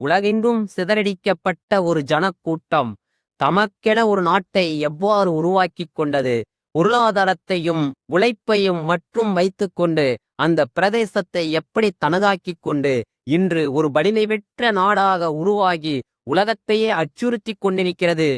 உலகெங்கும் சிதறடிக்கப்பட்ட ஒரு ஜனக்கூட்டம் தமக்கென ஒரு நாட்டை எவ்வாறு உருவாக்கிக் கொண்டது, பொருளாதாரத்தையும் உழைப்பையும் மற்றும் வைத்துக்கொண்டு அந்த பிரதேசத்தை எப்படி தனதாக்கிக் கொண்டு இன்று ஒரு வலிமை பெற்ற நாடாக உருவாகி உலகத்தையே அச்சுறுத்தி கொண்டிருக்கிறது.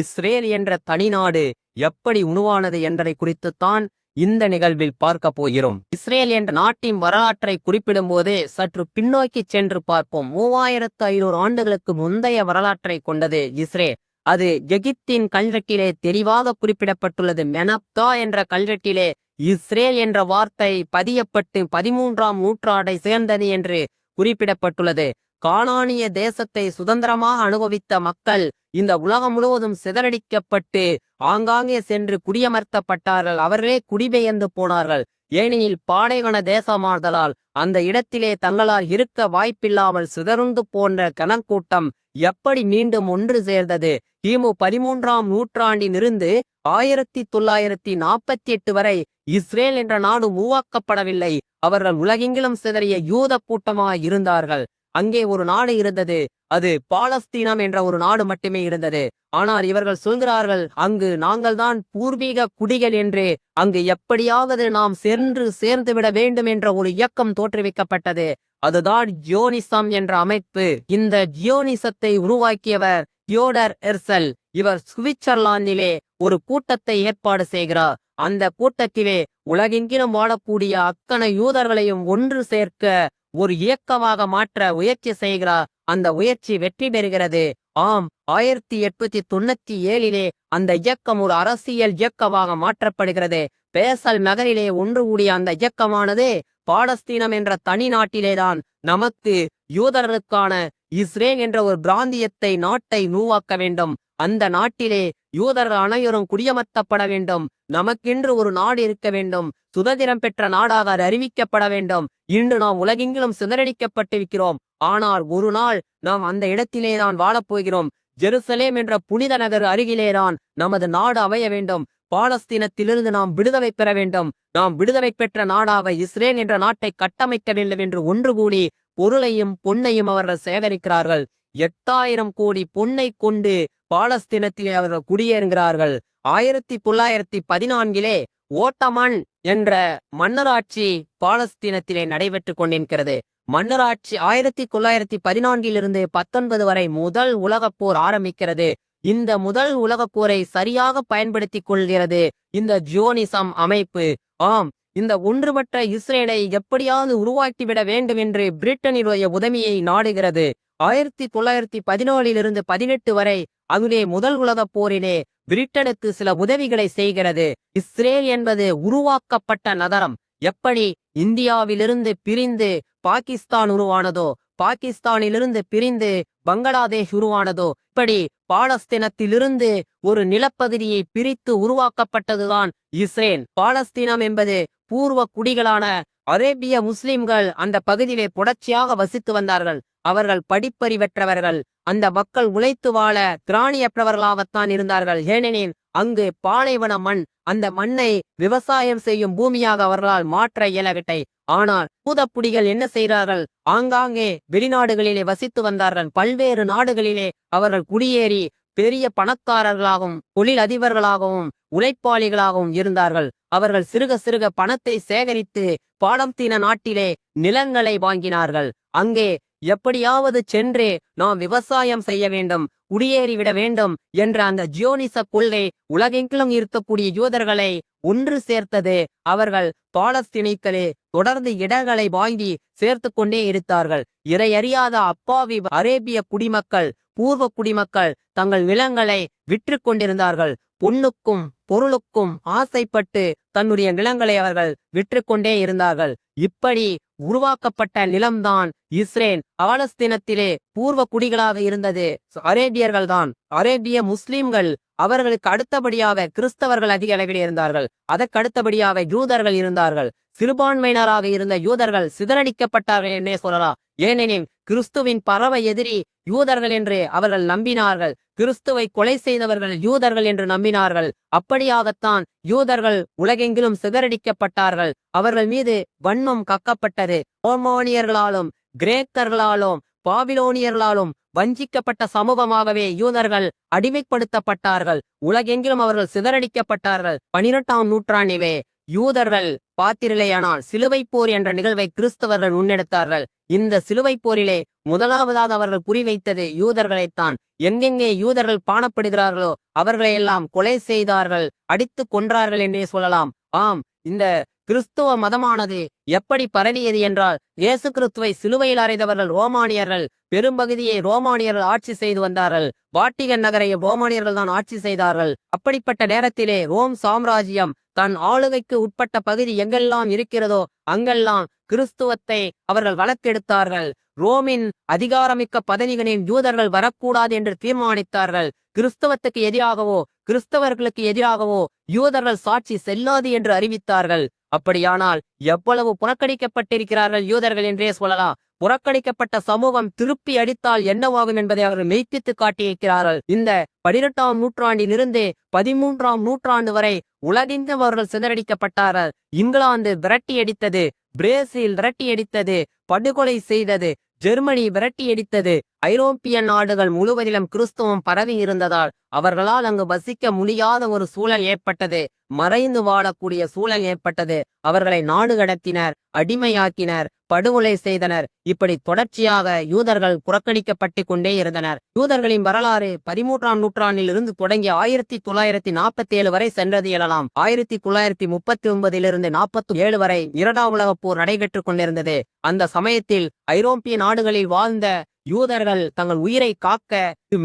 இஸ்ரேல் என்ற தனிநாடு எப்படி உருவானது என்பதை குறித்துத்தான் இந்த நிகழ்வில் பார்க்க போகிறோம். இஸ்ரேல் என்ற நாட்டின் வரலாற்றை குறிப்பிடும் போதே சற்று பின்னோக்கி சென்று பார்ப்போம். 3500 ஆண்டுகளுக்கு முந்தைய வரலாற்றை கொண்டது இஸ்ரேல். அது எகிப்தின் கல்வெட்டிலே தெளிவாக குறிப்பிடப்பட்டுள்ளது. மெனப்தா என்ற கல்வெட்டிலே இஸ்ரேல் என்ற வார்த்தை பதியப்பட்டு 13ஆம் நூற்றாண்டை சேர்ந்தது என்று குறிப்பிடப்பட்டுள்ளது. கானானிய தேசத்தை சுதந்திரமாக அனுபவித்த மக்கள் இந்த உலகம் முழுவதும் சிதறடிக்கப்பட்டு ஆங்காங்கே சென்று குடியமர்த்தப்பட்டார்கள். அவர்களே குடிபெயர்ந்து போனார்கள். ஏனெனில் பாலைவன தேசமாதலால் அந்த இடத்திலே தங்களால் இருக்க வாய்ப்பில்லாமல் சிதறுண்டு போன்ற கனக்கூட்டம் எப்படி மீண்டும் ஒன்று சேர்ந்தது? கிமு 13ஆம் நூற்றாண்டிலிருந்து 1948 வரை இஸ்ரேல் என்ற நாடு உருவாக்கப்படவில்லை. அவர்கள் உலகெங்கிலும் சிதறிய யூத கூட்டமாக இருந்தார்கள். அங்கே ஒரு நாடு இருந்தது. அது பாலஸ்தீனம் என்ற ஒரு நாடு மட்டுமே இருந்தது. ஆனால் இவர்கள் சொல்கிறார்கள், அங்கு நாங்கள் தான் பூர்வீக குடிகள் என்று. அங்கு எப்படியாவது நாம் சேர்ந்து விட வேண்டும் என்ற ஒரு இயக்கம் தோற்றுவிக்கப்பட்டது. அதுதான் ஜியோனிசம் என்ற அமைப்பு. இந்த ஜியோனிசத்தை உருவாக்கியவர் தியோடர் ஹெர்சல். இவர் சுவிட்சர்லாந்திலே ஒரு கூட்டத்தை ஏற்பாடு செய்கிறார். அந்த கூட்டத்திலே உலகெங்கிலும் வாழக்கூடிய அத்தனை யூதர்களையும் ஒன்று சேர்க்க ஒரு இயக்கமாக மாற்ற முயற்சி செய்கிறார். அந்த முயற்சி வெற்றி பெறுகிறது. ஆம், 1897 அந்த இயக்கம் ஒரு அரசியல் இயக்கமாக மாற்றப்படுகிறது. பேசல் நகரிலே ஒன்று கூடிய அந்த இயக்கமானது பாலஸ்தீனம் என்ற தனி நாட்டிலேதான் நமக்கு யூதர்களுக்கான இஸ்ரேல் என்ற ஒரு பிராந்தியத்தை நாட்டை உருவாக்க வேண்டும். அந்த நாட்டிலே யூதர்கள் அனைவரும் குடியமர்த்தப்பட வேண்டும். நமக்கென்று ஒரு நாடு இருக்க வேண்டும். சுதந்திரம் பெற்ற நாடாக அறிவிக்கப்பட வேண்டும். இன்று நாம் உலகெங்கிலும் சிதறடிக்கப்பட்டிருக்கிறோம். ஆனால் ஒரு நாள் நாம் அந்த இடத்திலேதான் வாழப்போகிறோம். ஜெருசலேம் என்ற புனித நகர் அருகிலேதான் நமது நாடு அமைய வேண்டும். பாலஸ்தீனத்திலிருந்து நாம் விடுதலை பெற வேண்டும். நாம் விடுதலை பெற்ற நாடாக இஸ்ரேல் என்ற நாட்டை கட்டமைக்க வேண்டும் என்று ஒன்று கூடி பொருளையும் பொன்னையும் அவர்கள் சேகரிக்கிறார்கள். 8000 கோடி பொன்னை கொண்டு பாலஸ்தீனத்திலே அவர்கள் குடியேறுகிறார்கள். 1914 ஓட்டமன் என்ற மன்னராட்சி பாலஸ்தீனத்திலே நடைபெற்று கொண்டிருக்கிறது. மன்னராட்சி 1914 19 வரை முதல் உலகப் போர் ஆரம்பிக்கிறது. இந்த முதல் உலகப் போரை சரியாக பயன்படுத்தி கொள்கிறது இந்த ஜியோனிசம் அமைப்பு. ஆம், இந்த ஒன்றுபட்ட இஸ்ரேலை எப்படியாவது உருவாக்கிவிட வேண்டும் என்று பிரிட்டனுடைய உதவியை நாடுகிறது. 1914 18 வரை அதிலே முதல் உலகப் போரிலே பிரிட்டனுக்கு சில உதவிகளை செய்கிறது. இஸ்ரேல் என்பது உருவாக்கப்பட்ட நகரம். எப்படி இந்தியாவிலிருந்து பிரிந்து பாகிஸ்தான் உருவானதோ, பாகிஸ்தானிலிருந்து பிரிந்து பங்களாதேஷ் உருவானதோ, இப்படி பாலஸ்தீனத்திலிருந்து ஒரு நிலப்பகுதியை பிரித்து உருவாக்கப்பட்டதுதான் இஸ்ரேல். பாலஸ்தீனம் என்பது பூர்வ குடிகளான அரேபிய முஸ்லிம்கள் அந்த பகுதியிலே புடர்ச்சியாக வசித்து வந்தார்கள். அவர்கள் படிப்பறிவற்றவர்கள். அந்த மக்கள் உழைத்து வாழ திராணியற்றவர்களாகத்தான் இருந்தார்கள். ஏனெனில் அங்கு பாலைவன மண். அந்த மண்ணை விவசாயம் செய்யும் பூமியாக அவர்களால் மாற்ற இயலவில்லை. ஆனால் பூதப்புடிகள் என்ன செய்கிறார்கள்? ஆங்காங்கே வெளிநாடுகளிலே வசித்து வந்தார்கள். பல்வேறு நாடுகளிலே அவர்கள் குடியேறி பெரிய பணக்காரர்களாகவும் தொழில் அதிபர்களாகவும் உழைப்பாளிகளாகவும் இருந்தார்கள். அவர்கள் சிறுக சிறுக பணத்தை சேகரித்து பாலஸ்தீன நாட்டிலே நிலங்களை வாங்கினார்கள். அங்கே எப்படியாவது சென்று நாம் விவசாயம் செய்ய வேண்டும், குடியேறிவிட வேண்டும் என்ற அந்த ஜியோனிச கொள்கை உலகெங்கிலும் இருக்கக்கூடிய யூதர்களை ஒன்று சேர்த்தது. அவர்கள் பாலஸ்தீனத்திலே தொடர்ந்து இடங்களை வாங்கி சேர்த்து கொண்டே இருந்தார்கள். இறையறியாத அப்பாவி அரேபிய குடிமக்கள், பூர்வ குடிமக்கள் தங்கள் நிலங்களை விற்று கொண்டிருந்தார்கள். பொன்னுக்கும் பொருளுக்கும் ஆசைப்பட்டு தன்னுடைய நிலங்களை அவர்கள் விற்று கொண்டே இருந்தார்கள். இப்படி உருவாக்கப்பட்ட நிலம்தான் இஸ்ரேல். பாலஸ்தீனத்திலே பூர்வ குடிகளாக இருந்தது அரேபியர்கள் தான். அரேபிய முஸ்லிம்கள். அவர்களுக்கு அடுத்தபடியாக கிறிஸ்தவர்கள் அதிக அளவில் இருந்தார்கள். அதற்கு அடுத்தபடியாக யூதர்கள் இருந்தார்கள். சிறுபான்மையினராக இருந்த யூதர்கள் சிதறடிக்கப்பட்டார்கள் என்னே சொல்லலாம். ஏனெனில் கிறிஸ்துவின் பரவ எதிரி யூதர்கள் என்று அவர்கள் நம்பினார்கள். கிறிஸ்துவை கொலை செய்தவர்கள் யூதர்கள் என்று நம்பினார்கள். அப்படியாகத்தான் யூதர்கள் உலகெங்கிலும் சிதறடிக்கப்பட்டார்கள். அவர்கள் மீது வன்மம் கக்கப்பட்டது. ரோமானியர்களாலும் கிரேக்கர்களாலும் பாபிலோனியர்களாலும் வஞ்சிக்கப்பட்ட சமூகமாகவே யூதர்கள் அடிமைப்படுத்தப்பட்டார்கள். உலகெங்கிலும் அவர்கள் சிதறடிக்கப்பட்டார்கள். 12ஆம் நூற்றாண்டிலே யூதர்கள் பார்த்தீர்களேயானால் சிலுவைப் போர் என்ற நிகழ்வை கிறிஸ்தவர்கள் முன்னெடுத்தார்கள். இந்த சிலுவைப் போரிலே முதலாவதாக அவர்கள் குறிவைத்தது யூதர்களைத்தான். எங்கெங்கே யூதர்கள் காணப்படுகிறார்களோ அவர்களையெல்லாம் கொலை செய்தார்கள், அடித்து கொன்றார்கள் என்றே சொல்லலாம். ஆம், இந்த கிறிஸ்துவ மதமானது எப்படி பரவியது என்றால், இயேசு கிறிஸ்துவை சிலுவையில் அறைந்தவர்கள் ரோமானியர்கள். பெரும்பகுதியை ரோமானியர்கள் ஆட்சி செய்து வந்தார்கள். வாட்டிகன் நகரை ரோமானியர்கள் தான் ஆட்சி செய்தார்கள். அப்படிப்பட்ட நேரத்திலே ரோம் சாம்ராஜ்யம் தன் ஆளுகைக்கு உட்பட்ட பகுதி எங்கெல்லாம் இருக்கிறதோ அங்கெல்லாம் கிறிஸ்துவத்தை அவர்கள் வளர்த்தெடுத்தார்கள். ரோமின் அதிகாரமிக்க பதவிகளில் யூதர்கள் வரக்கூடாது என்று தீர்மானித்தார்கள். கிறிஸ்தவத்துக்கு எதிராகவோ கிறிஸ்தவர்களுக்கு எதிராகவோ யூதர்கள் சாட்சி செல்லாது என்று அறிவித்தார்கள். அப்படியானால் எவ்வளவு புறக்கணிக்கப்பட்டிருக்கிறார்கள் யூதர்கள் என்றே சொல்லலாம். புறக்கணிக்கப்பட்ட சமூகம் திருப்பி அடித்தால் என்னவாகும் என்பதை அவர்கள் மெய்ப்பித்து காட்டியிருக்கிறார்கள். இந்த 18ஆம் நூற்றாண்டிலிருந்து 13ஆம் நூற்றாண்டு வரை உலகெங்கும் அவர்கள் சிதறடிக்கப்பட்டார்கள். இங்கிலாந்து விரட்டி அடித்தது, பிரேசில் விரட்டி அடித்தது, படுகொலை செய்தது, ஜெர்மனி விரட்டி அடித்தது. ஐரோப்பிய நாடுகள் முழுவதிலும் கிறிஸ்துவம் பரவி இருந்ததால் அவர்களால் அங்கு வசிக்க முடியாத ஒரு சூழல் ஏற்பட்டது. மறைந்து வாழக்கூடிய சூழல் ஏற்பட்டது. அவர்களை நாடு கடத்தினர், அடிமையாக்கினர், படுகொலை செய்தனர். இப்படி தொடர்ச்சியாக யூதர்கள் புறக்கணிக்கப்பட்டு கொண்டே இருந்தனர். யூதர்களின் வரலாறு 13ஆம் நூற்றாண்டில் இருந்து தொடங்கி 1947 வரை சென்றது எனலாம். 1939 47 வரை 2ஆம் உலகப் போர் நடைபெற்றுக் கொண்டிருந்தது. அந்த சமயத்தில் ஐரோப்பிய நாடுகளில் வாழ்ந்த யூதர்கள் தங்கள் உயிரை காக்க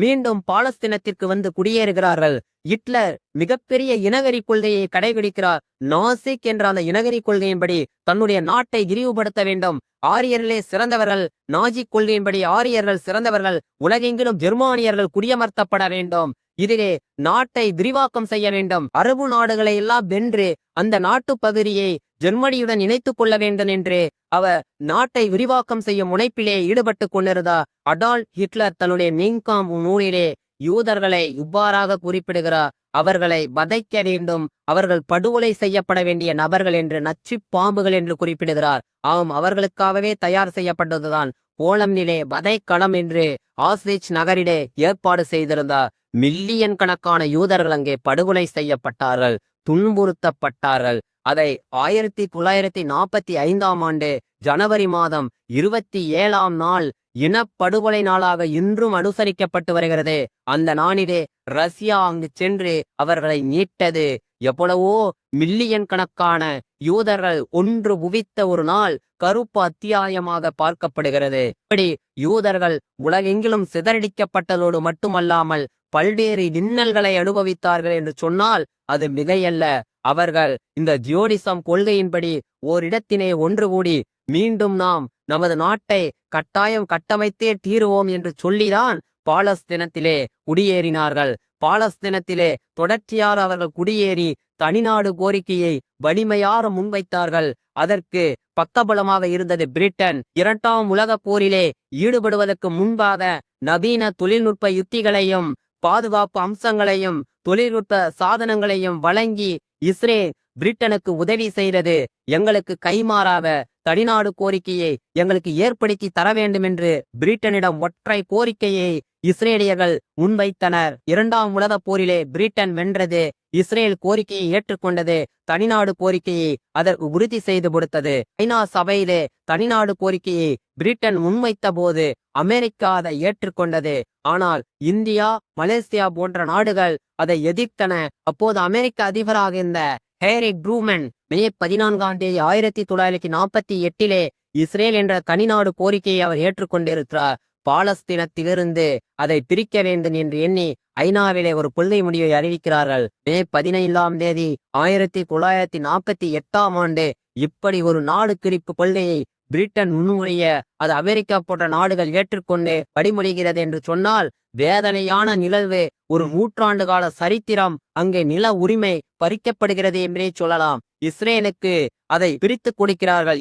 மீண்டும் பாலஸ்தீனத்திற்கு வந்து குடியேறுகிறார்கள். ஹிட்லர் மிகப்பெரிய இனவெறி கொள்கையை கடைபிடிக்கிறார். நாசிக் என்ற அந்த இனவெறி கொள்கையின்படி தன்னுடைய நாட்டை விரிவுபடுத்த வேண்டும். ஆரியர்களே சிறந்தவர்கள், நாஜி கொள்கையின்படி ஆரியர்கள் சிறந்தவர்கள், உலகெங்கிலும் ஜெர்மானியர்கள் குடியமர்த்தப்பட வேண்டும். இதிலே நாட்டை விரிவாக்கம் செய்ய வேண்டும். அரபு நாடுகளை எல்லாம் வென்று அந்த நாட்டு பகுதியை ஜெர்மனியுடன் இணைத்துக் கொள்ள வேண்டும் என்று அவர் நாட்டை விரிவாக்கம் செய்யும் முனைப்பிலே ஈடுபட்டு கொண்டிருந்தார். அடால்ஃப் ஹிட்லர் தன்னுடைய மெயின் காம்ப் நூலிலே யூதர்களை இவ்வாறாக குறிப்பிடுகிறார். அவர்களை வதைக்க வேண்டும், அவர்கள் படுகொலை செய்யப்பட வேண்டிய நபர்கள் என்று, நச்சு பாம்புகள் என்று குறிப்பிடுகிறார். ஆம், அவர்களுக்காகவே தயார் செய்யப்பட்டதுதான் போலந்திலே வதைக்களம் என்று ஆஸ்விட்ஸ் நகரிலே ஏற்பாடு செய்திருந்தார். மில்லியன் கணக்கான யூதர்கள் அங்கே படுகொலை செய்யப்பட்டார்கள், துன்புறுத்தப்பட்டார்கள். அதை 1945ஆம் ஆண்டு ஜனவரி மாதம் 27ஆம் நாள் இனப்படுகொலை நாளாக இன்றும் அனுசரிக்கப்பட்டு வருகிறது. அந்த நாளிலே ரஷ்யா அங்கு சென்று அவர்களை மீட்டது. எவ்வளவோ மில்லியன் கணக்கான யூதர்கள் ஒன்று குவித்த ஒரு நாள் கருப்பு அத்தியாயமாக பார்க்கப்படுகிறது. இப்படி யூதர்கள் உலகெங்கிலும் சிதறடிக்கப்பட்டதோடு மட்டுமல்லாமல் பல்வேறு இன்னல்களை அனுபவித்தார்கள் என்று சொன்னால் அது மிகையல்ல. அவர்கள் இந்த ஜியோடிசம் கொள்கையின்படி ஓரிடத்தினை ஒன்று கூடி மீண்டும் நாம் நமது நாட்டை கட்டாயம் கட்டமைத்தே தீருவோம் என்று சொல்லிதான் பாலஸ்தீனத்திலே குடியேறினார்கள். பாலஸ்தீனத்திலே தொடர்ச்சியாக அவர்கள் குடியேறி தனிநாடு கோரிக்கையை வலிமையார முன்வைத்தார்கள். அதற்கு பக்கபலமாக இருந்தது பிரிட்டன். 2ஆம் உலகப் போரிலே ஈடுபடுவதற்கு முன்பாக நவீன தொழில்நுட்ப யுத்திகளையும் பாதுகாப்பு அம்சங்களையும் தொழில்நுட்ப சாதனங்களையும் வழங்கி இஸ்ரேல் பிரிட்டனுக்கு உதவி செய்தது. எங்களுக்கு கைமாறாக தனிநாடு கோரிக்கையை எங்களுக்கு ஏற்படுத்தி தர வேண்டும் என்று பிரிட்டனிடம் ஒற்றை கோரிக்கையை இஸ்ரேலியர்கள் முன்வைத்தனர். 2ஆம் உலகப் போரிலே பிரிட்டன் வென்றது. இஸ்ரேல் கோரிக்கையை ஏற்றுக்கொண்டது. தனிநாடு கோரிக்கையை அதற்கு உறுதி செய்து கொடுத்தது. ஐநா சபையிலே தனிநாடு கோரிக்கையை பிரிட்டன் முன்வைத்த போது அமெரிக்கா அதை ஏற்றுக்கொண்டது. ஆனால் இந்தியா, மலேசியா போன்ற நாடுகள் அதை எதிர்த்தன. அப்போது அமெரிக்க அதிபராக இருந்த ஹேரி ட்ரூமன் மே 14ஆம் தேதி 1948 இஸ்ரேல் என்ற தனிநாடு கோரிக்கையை அவர் ஏற்றுக்கொண்டிருக்கிறார். பாலஸ்தீனத்திலிருந்து அதை பிரிக்க வேண்டும் என்று எண்ணி ஐநாவிலே ஒரு கொள்கை முடிவை அறிவிக்கிறார்கள். மே 17ஆம் தேதி 1948ஆம் ஆண்டு இப்படி ஒரு நாடு பிரிப்பு கொள்கையை பிரிட்டன் முன்மொழிய அது அமெரிக்கா போன்ற நாடுகள் ஏற்றுக்கொண்டு படிமொழிகிறது என்று சொன்னால் வேதனையான நிகழ்வு. ஒரு நூற்றாண்டு கால சரித்திரம். அங்கே நில உரிமை பறிக்கப்படுகிறது என்றே சொல்லலாம். இஸ்ரேலுக்கு அதை பிரித்து கொடுக்கிறார்கள்.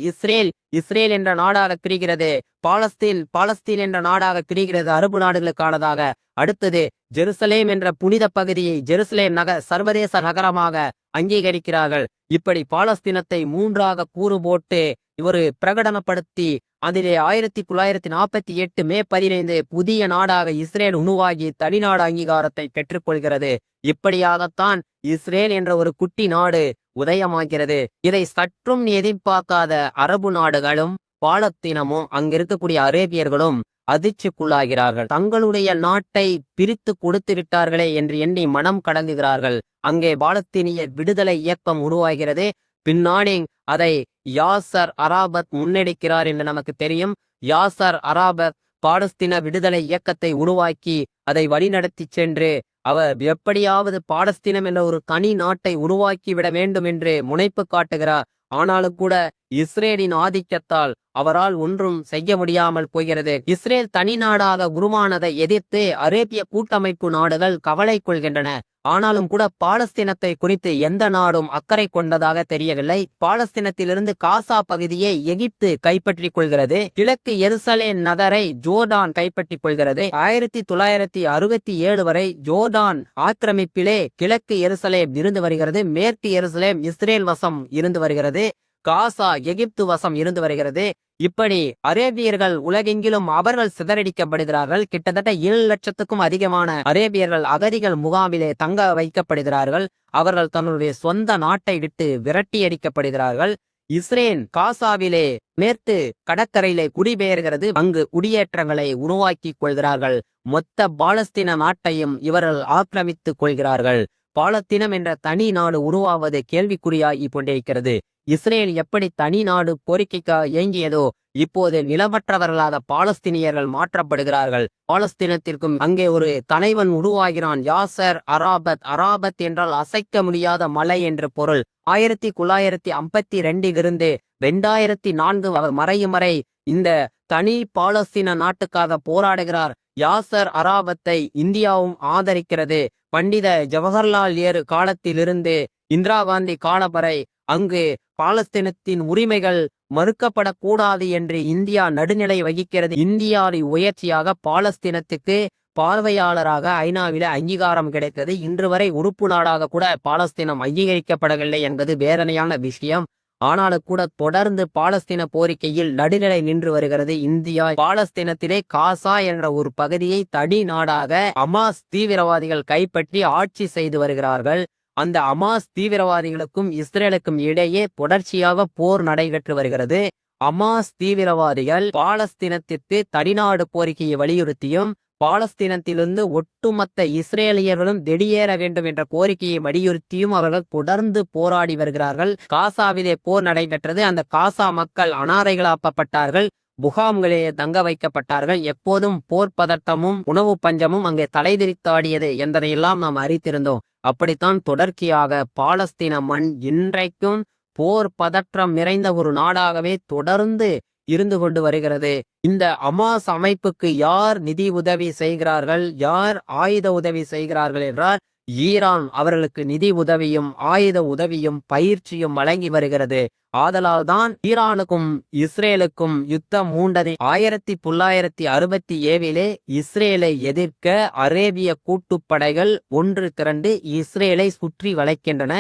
இஸ்ரேல் என்ற நாடாக பிரிகிறது. பாலஸ்தீன் என்ற நாடாக பிரிகிறது, அரபு நாடுகளுக்கானதாக. அடுத்தது ஜெருசலேம் என்ற புனித பகுதியை ஜெருசலேம் சர்வதேச நகரமாக அங்கீகரிக்கிறார்கள். இப்படி பாலஸ்தீனத்தை 3ஆக கூறு போட்டு இவர் பிரகடனப்படுத்தி அதிலே 1948 மே 15 புதிய நாடாக இஸ்ரேல் உருவாகி தனிநாடு அங்கீகாரத்தை பெற்றுக்கொள்கிறது. இப்படியாகத்தான் இஸ்ரேல் என்ற ஒரு குட்டி நாடு உதயமாகிறது. இதை சற்றும் எதிர்பார்க்காத அரபு நாடுகளும் பாலஸ்தீனமும் அங்கிருக்கக்கூடிய அரேபியர்களும் அதிர்ச்சிக்குள்ளாகிறார்கள். தங்களுடைய நாட்டை பிரித்து கொடுத்து விட்டார்களே என்று எண்ணி மனம் கடங்குகிறார்கள். அங்கே பாலஸ்தீனிய விடுதலை இயக்கம் உருவாகிறது. பின்னாடி அதை யாசர் அரபாத் முன்னெடுக்கிறார் என்று நமக்கு தெரியும். யாசர் அரபாத் பாலஸ்தீன விடுதலை இயக்கத்தை உருவாக்கி அதை வழிநடத்தி சென்று அவர் எப்படியாவது பாலஸ்தீனம் என்ற ஒரு தனி நாட்டை உருவாக்கி விட வேண்டும் என்று முனைப்பு காட்டுகிறார். ஆனாலும் கூட இஸ்ரேலின் ஆதிக்கத்தால் அவரால் ஒன்றும் செய்ய முடியாமல் போகிறது. இஸ்ரேல் தனி நாடாக உருவானதை எதிர்த்து அரேபிய கூட்டமைப்பு நாடுகள் கவலை கொள்கின்றன. ஆனாலும் கூட பாலஸ்தீனத்தை குறித்து எந்த நாடும் அக்கறை கொண்டதாக தெரியவில்லை. பாலஸ்தீனத்திலிருந்து காசா பகுதியை எகிப்து கைப்பற்றிக் கொள்கிறது. கிழக்கு எருசலேம் நகரை ஜோர்டான் கைப்பற்றிக் கொள்கிறது. 1967 வரை ஜோர்டான் ஆக்கிரமிப்பிலே கிழக்கு எருசலேம் இருந்து வருகிறது. மேற்கு எருசலேம் இஸ்ரேல் வசம் இருந்து வருகிறது. காசா எகிப்து வசம் இருந்து வருகிறது. இப்படி அரேபியர்கள் உலகெங்கிலும் அவர்கள் சிதறடிக்கப்படுகிறார்கள். கிட்டத்தட்ட 7 லட்சத்துக்கும் அதிகமான அரேபியர்கள் அகதிகள் முகாமிலே தங்க வைக்கப்படுகிறார்கள். அவர்கள் தன்னுடைய சொந்த நாட்டை விட்டு விரட்டி அடிக்கப்படுகிறார்கள். இஸ்ரேல் காசாவிலே மேற்கு கடற்கரையிலே குடிபெயர்கிறது. அங்கு குடியேற்றங்களை உருவாக்கி கொள்கிறார்கள். மொத்த பாலஸ்தீன நாட்டையும் இவர்கள் ஆக்கிரமித்துக் கொள்கிறார்கள். பாலஸ்தீனம் என்ற தனி நாடு உருவாவது கேள்விக்குறியாகி கொண்டிருக்கிறது. இஸ்ரேல் எப்படி தனி நாடு கோரிக்கைக்காக இயங்கியதோ இப்போது நிலமற்றவர்களாக பாலஸ்தீனியர்கள் மாற்றப்படுகிறார்கள். பாலஸ்தீனத்திற்கும் அங்கே ஒரு தலைவன் உருவாகிறான், யாசர் அரபாத். அரபாத் என்றால் அசைக்க முடியாத மலை என்று பொருள். 1952 இருந்து 2004 அவர் மறையும் வரை இந்த தனி பாலஸ்தீன நாட்டுக்காக போராடுகிறார். யாசர் அரபாத்தை இந்தியாவும் ஆதரிக்கிறது. பண்டித ஜவஹர்லால் நேரு காலத்திலிருந்து இந்திரா காந்தி காலம் வரை அங்கு பாலஸ்தீனத்தின் உரிமைகள் மறுக்கப்படக்கூடாது என்று இந்தியா நடுநிலை வகிக்கிறது. இந்தியாவின் முயற்சியாக பாலஸ்தீனத்துக்கு பார்வையாளராக ஐநாவில அங்கீகாரம் கிடைத்தது. இன்று வரை உறுப்பு நாடாக கூட பாலஸ்தீனம் அங்கீகரிக்கப்படவில்லை என்பது வேதனையான விஷயம். ஆனாலும் கூட தொடர்ந்து பாலஸ்தீன கோரிக்கையில் நடுநிலை நின்று வருகிறது இந்தியா. பாலஸ்தீனத்திலே காசா என்ற ஒரு பகுதியை தனி நாடாக ஹமாஸ் தீவிரவாதிகள் கைப்பற்றி ஆட்சி செய்து வருகிறார்கள். அந்த ஹமாஸ் தீவிரவாதிகளுக்கும் இஸ்ரேலுக்கும் இடையே தொடர்ச்சியாக போர் நடைபெற்று வருகிறது. ஹமாஸ் தீவிரவாதிகள் பாலஸ்தீனத்திற்கு தனிநாடு கோரிக்கையை வலியுறுத்தியும் பாலஸ்தீனத்திலிருந்து ஒட்டுமொத்த இஸ்ரேலியர்களும் வெளியேற வேண்டும் என்ற கோரிக்கையை வலியுறுத்தியும் அவர்கள் தொடர்ந்து போராடி வருகிறார்கள். காசாவிலே போர் நடைபெற்றது. அந்த காசா மக்கள் அனாதைகளாக்கப்பட்டார்கள். முகாம்களே தங்க வைக்கப்பட்டார்கள். எப்போதும் போர் பதட்டமும் உணவு பஞ்சமும் அங்கே தலைதிரித்தாடியது என்பதையெல்லாம் நாம் அறிந்திருந்தோம். அப்படித்தான் தொடர்ச்சியாக பாலஸ்தீன மண் இன்றைக்கும் போர் பதற்றம் நிறைந்த ஒரு நாடாகவே தொடர்ந்து இருந்து கொண்டு வருகிறது. இந்த ஹமாஸ் அமைப்புக்கு யார் நிதி உதவி செய்கிறார்கள், யார் ஆயுத உதவி செய்கிறார்கள் என்றால் ஈரான் அவர்களுக்கு நிதி உதவியும் ஆயுத உதவியும் பயிற்சியும் வழங்கி வருகிறது. ஆதலால் தான் ஈரானுக்கும் இஸ்ரேலுக்கும் யுத்தம் மூண்டது. 1967 இஸ்ரேலை எதிர்க்க அரேபிய கூட்டுப்படைகள் ஒன்று திரண்டு இஸ்ரேலை சுற்றி வளைக்கின்றன.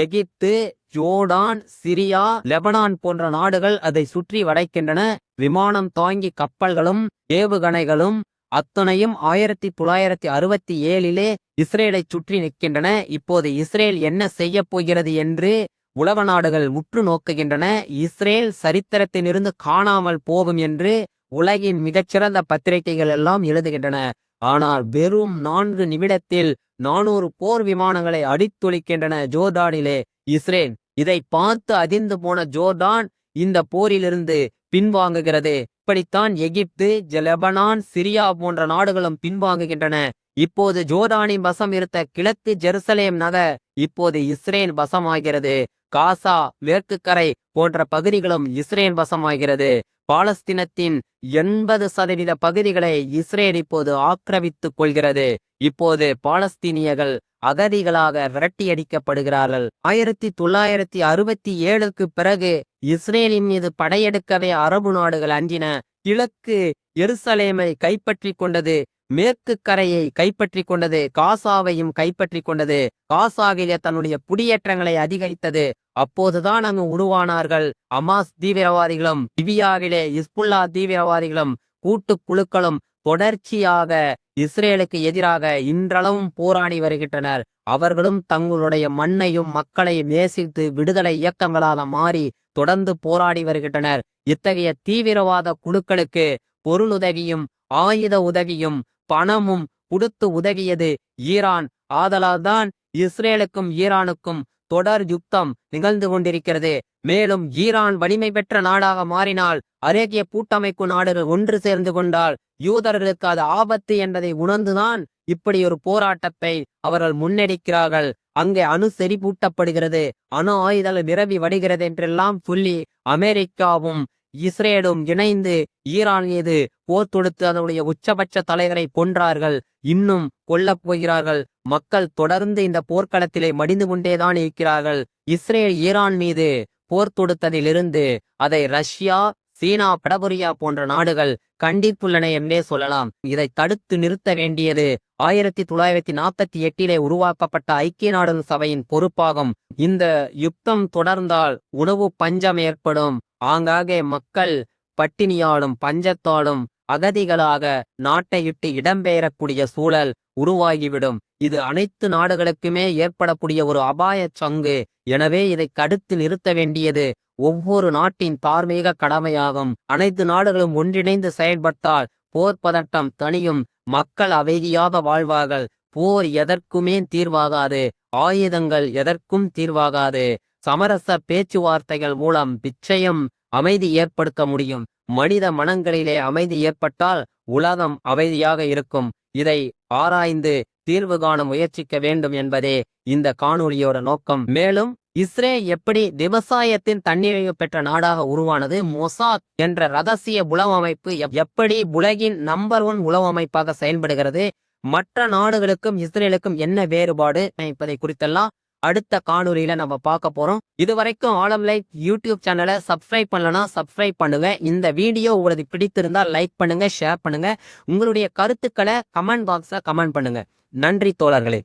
எகிப்து, ஜோர்டான், சிரியா, லெபனான் போன்ற நாடுகள் அதை சுற்றி வளைக்கின்றன. விமானம் தாங்கி கப்பல்களும் ஏவுகணைகளும் அத்தனையும் 1967 இஸ்ரேலை சுற்றி நிற்கின்றன. இப்போது இஸ்ரேல் என்ன செய்ய போகிறது என்று உலக நாடுகள் உற்று நோக்குகின்றன. இஸ்ரேல் சரித்திரத்திலிருந்து காணாமல் போகும் என்று உலகின் மிகச்சிறந்த பத்திரிகைகள் எல்லாம் எழுதுகின்றன. ஆனால் வெறும் 4 நிமிடத்தில் 400 போர் விமானங்களை அடித்தொழிக்கின்றன ஜோர்டானிலே இஸ்ரேல். இதை பார்த்து அதிர்ந்து போன ஜோர்டான் இந்த போரிலிருந்து பின்வாங்குகிறது. இப்படித்தான் எகிப்து, லெபனான், சிரியா போன்ற நாடுகளும் பின்வாங்குகின்றன. இப்போது ஜோர்டானின் வசம் இருந்த கிழக்கு ஜெருசலேம் நகர் இப்போது இஸ்ரேல் வசமாகிறது. காசா, மேற்கு கரை போன்ற பகுதிகளும் இஸ்ரேல் வசமாகிறது. பாலஸ்தீனத்தின் 80% பகுதிகளை இஸ்ரேல் இப்போது ஆக்கிரமித்துக் கொள்கிறது. இப்போது பாலஸ்தீனியர்கள் அகதிகளாக விரட்டியடிக்கப்படுகிறார்கள். 1967 பிறகு இஸ்ரேலின் மீது படையெடுக்கவே அரபு நாடுகள் அஞ்சின. கிழக்கு எருசலேமை கைப்பற்றி கொண்டது. மேற்கு கரையை கைப்பற்றி கொண்டது, காசாவையும் கைப்பற்றி கொண்டது, காசாவிலே தன்னுடைய குடியேற்றங்களை அதிகரித்தது. அப்போதுதான் அங்கு உருவானார்கள் அமாஸ் தீவிரவாதிகளும், லிபியாவிலே இஸ்புல்லா தீவிரவாதிகளும், கூட்டு குழுக்களும் தொடர்ச்சியாக இஸ்ரேலுக்கு எதிராக இன்றளவும் போராடி வருகின்றனர். அவர்களும் தங்களுடைய மண்ணையும் மக்களையும் நேசித்து விடுதலை இயக்கங்களாக மாறி தொடர்ந்து போராடி வருகின்றனர். இத்தகைய தீவிரவாத குழுக்களுக்கு பொருளுதவியும் ஆயுத உதவியும் பணமும் கொடுத்து உதவியது ஈரான். ஆதலால்தான் இஸ்ரேலுக்கும் ஈரானுக்கும் தொடர் யுத்தம் நிகழ்ந்து கொண்டிருக்கிறது. மேலும் ஈரான் வலிமை பெற்ற நாடாக மாறினால், அரேபிய கூட்டமைப்பு நாடுகள் ஒன்று சேர்ந்து கொண்டால் யூதர்களுக்கு அது ஆபத்து என்பதை உணர்ந்துதான் இப்படி ஒரு போராட்டத்தை அவர்கள் முன்னெடுக்கிறார்கள். அங்கே அணு செறிவூட்டப்படுகிறது, அணு ஆயுதங்கள் நிரம்பி வடிகிறது என்றெல்லாம் சொல்லி அமெரிக்காவும் இஸ்ரேலும் இணைந்து ஈரான் மீது போர் தொடுத்து அதனுடைய உச்சபட்ச தலைவரை கொன்றார்கள். இன்னும் கொல்லப் போகிறார்கள். மக்கள் தொடர்ந்து இந்த போர்க்களத்திலே மடிந்து கொண்டேதான் இருக்கிறார்கள். இஸ்ரேல் ஈரான் மீது போர் தொடுத்ததிலிருந்து அதை ரஷ்யா, சீனா, வடகொரியா போன்ற நாடுகள் கண்டித்துள்ளன என்றே சொல்லலாம். இதை தடுத்து நிறுத்த வேண்டியது 1948 உருவாக்கப்பட்ட ஐக்கிய நாடுகள் சபையின் பொறுப்பாகும். இந்த யுத்தம் தொடர்ந்தால் உணவு பஞ்சம் ஏற்படும். ஆங்காங்கே மக்கள் பட்டினியாலும் பஞ்சத்தாலும் அகதிகளாக நாட்டை விட்டு இடம்பெயரக்கூடிய சூழல் உருவாகிவிடும். இது அனைத்து நாடுகளுக்குமே ஏற்படக்கூடிய ஒரு அபாய சங்கு. எனவே இதை தடுத்து நிறுத்த வேண்டியது ஒவ்வொரு நாட்டின் தார்மீக கடமையாகும். அனைத்து நாடுகளும் ஒன்றிணைந்து செயல்பட்டால் போர் பதட்டம் தனியும், மக்கள் அமைதியாக வாழ்வார்கள். போர் எதற்குமே தீர்வாகாது, ஆயுதங்கள் எதற்கும் தீர்வாகாது. சமரச பேச்சுவார்த்தைகள் மூலம் நிச்சயம் அமைதி ஏற்படுத்த முடியும். மனித மனங்களிலே அமைதி ஏற்பட்டால் உலகம் அமைதியாக இருக்கும். இதை ஆராய்ந்து தீர்வு காண முயற்சிக்க வேண்டும் என்பதே இந்த காணொளியோட நோக்கம். மேலும் இஸ்ரேல் எப்படி விவசாயத்தின் தன்னிறைவு பெற்ற நாடாக உருவானது, மொசாத் என்ற ரகசிய உளவமைப்பு எப்படி உலகின் நம்பர் 1 உளவமைப்பாக செயல்படுகிறது, மற்ற நாடுகளுக்கும் இஸ்ரேலுக்கும் என்ன வேறுபாடு என்பதை குறித்தெல்லாம் அடுத்த காணொலியில நம்ம பார்க்க போறோம். இதுவரைக்கும் ஆலம் லைஃப் யூடியூப் சேனலை சப்ஸ்கிரைப் பண்ணலனா சப்ஸ்கிரைப் பண்ணுங்க. இந்த வீடியோ உங்களுக்கு பிடித்திருந்தா லைக் பண்ணுங்க, ஷேர் பண்ணுங்க. உங்களுடைய கருத்துக்களை கமெண்ட் பாக்ஸ்ல கமெண்ட் பண்ணுங்க. நன்றி தோழர்களே.